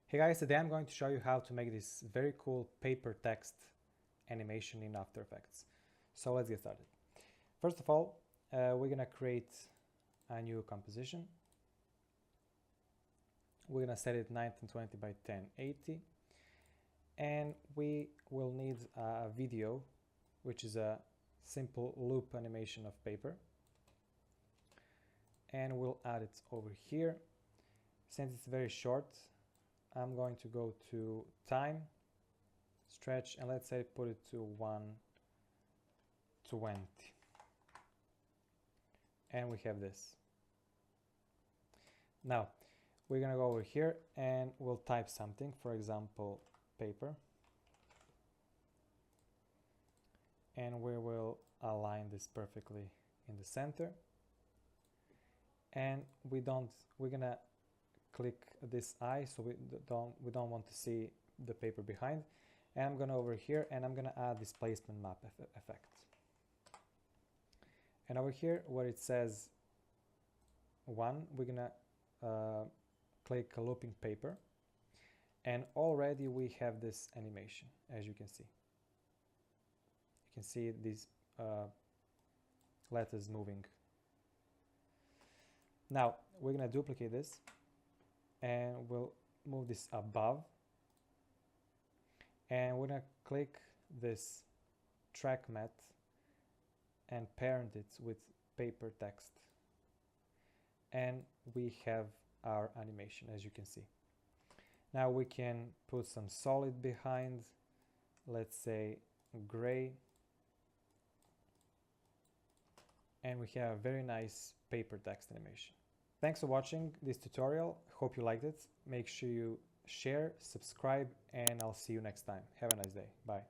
Hey guys, today I'm going to show you how to make this very cool paper text animation in After Effects. So let's get started. First of all, we're gonna create a new composition. We're gonna set it 1920 by 1080, and we will need a video, which is a simple loop animation of paper, and we'll add it over here. Since it's very short, I'm going to go to time, stretch, and let's say put it to 120. And we have this. Now, we're gonna go over here and we'll type something, for example, paper. And we will align this perfectly in the center. And we're gonna click this eye, so we don't want to see the paper behind. And I'm gonna over here and I'm gonna add this placement map effect. And over here where it says 1, we're gonna click a looping paper, and already we have this animation. As you can see, these letters moving. Now we're gonna duplicate this and we'll move this above, and we're gonna click this track mat and parent it with paper text, and we have our animation, as you can see. Now we can put some solid behind, let's say gray, and we have a very nice paper text animation. Thanks for watching this tutorial. Hope you liked it. Make sure you share, subscribe, and I'll see you next time. Have a nice day. Bye.